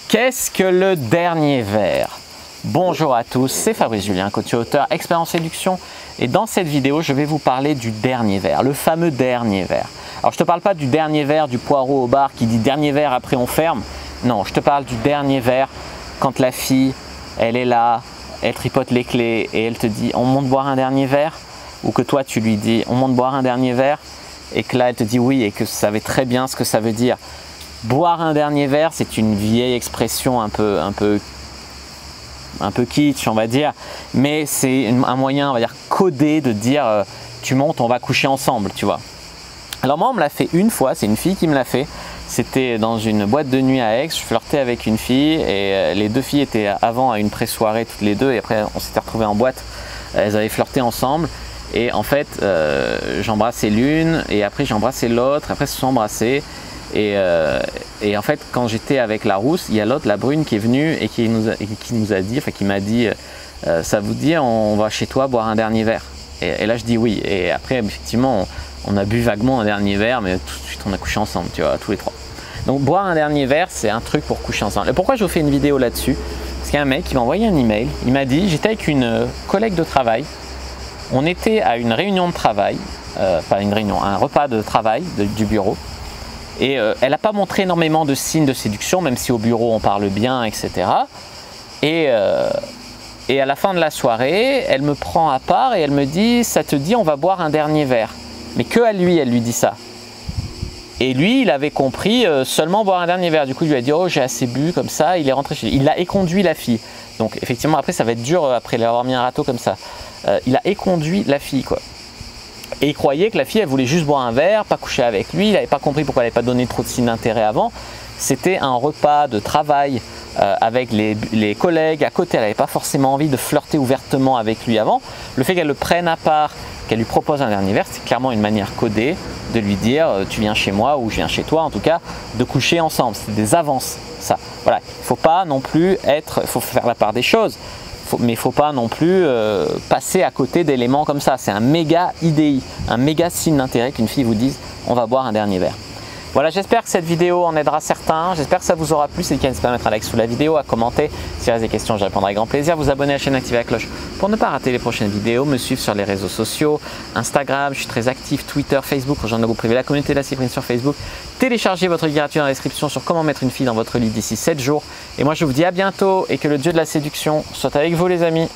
Qu'est-ce que le dernier verre? Bonjour à tous, c'est Fabrice Julien, coach et auteur, expert en séduction. Et dans cette vidéo, je vais vous parler du dernier verre, le fameux dernier verre. Alors, je ne te parle pas du dernier verre du poireau au bar qui dit dernier verre, après on ferme. Non, je te parle du dernier verre quand la fille, elle est là, elle tripote les clés et elle te dit on monte boire un dernier verre, ou que toi tu lui dis on monte boire un dernier verre et que là elle te dit oui et que tu savais très bien ce que ça veut dire. Boire un dernier verre, c'est une vieille expression un peu kitsch, on va dire, mais c'est un moyen, on va dire, codé de dire tu montes, on va coucher ensemble, tu vois. Alors moi, on me l'a fait une fois, c'est une fille qui me l'a fait. C'était dans une boîte de nuit à Aix, je flirtais avec une fille et les deux filles étaient avant à une pré-soirée toutes les deux et après on s'était retrouvés en boîte. Elles avaient flirté ensemble et en fait j'embrassais l'une et après j'embrassais l'autre, après elles se sont embrassées. Et en fait, quand j'étais avec la rousse, il y a l'autre, la brune, qui est venue et qui m'a dit ça vous dit, on va chez toi boire un dernier verre. Et là, je dis oui. Et après, effectivement, on a bu vaguement un dernier verre, mais tout de suite, on a couché ensemble, tu vois, tous les trois. Donc, boire un dernier verre, c'est un truc pour coucher ensemble. Et pourquoi je vous fais une vidéo là-dessus? Parce qu'il y a un mec qui m'a envoyé un email. Il m'a dit, j'étais avec une collègue de travail. On était à une réunion de travail, pas une réunion, un repas de travail du bureau. Et elle n'a pas montré énormément de signes de séduction, même si au bureau on parle bien, etc. Et à la fin de la soirée, elle me prend à part et elle me dit « ça te dit, on va boire un dernier verre ». Mais que à lui, elle lui dit ça. Et lui, il avait compris seulement boire un dernier verre. Du coup, il lui a dit « oh, j'ai assez bu » comme ça, il est rentré chez lui. Il a éconduit la fille. Donc effectivement, après, ça va être dur après l'avoir mis un râteau comme ça. Il a éconduit la fille, quoi. Et il croyait que la fille, elle voulait juste boire un verre, pas coucher avec lui. Il n'avait pas compris pourquoi elle n'avait pas donné trop de signes d'intérêt avant. C'était un repas de travail avec les collègues à côté. Elle n'avait pas forcément envie de flirter ouvertement avec lui avant. Le fait qu'elle le prenne à part, qu'elle lui propose un dernier verre, c'est clairement une manière codée de lui dire tu viens chez moi ou je viens chez toi, en tout cas, de coucher ensemble. C'est des avances, ça. Voilà. Il ne faut pas non plus il faut faire la part des choses. Mais il ne faut pas non plus passer à côté d'éléments comme ça. C'est un méga IDI, un méga signe d'intérêt qu'une fille vous dise on va boire un dernier verre. Voilà, j'espère que cette vidéo en aidera certains. J'espère que ça vous aura plu. N'hésitez pas à mettre un like sous la vidéo, à commenter. Si vous avez des questions, je répondrai avec grand plaisir. Vous abonner à la chaîne, activer la cloche pour ne pas rater les prochaines vidéos. Me suivre sur les réseaux sociaux, Instagram, je suis très actif, Twitter, Facebook, rejoindre le groupe privé La Communauté de la Cyprine sur Facebook. Téléchargez votre guide gratuit dans la description sur comment mettre une fille dans votre lit d'ici 7 jours. Et moi, je vous dis à bientôt et que le dieu de la séduction soit avec vous, les amis.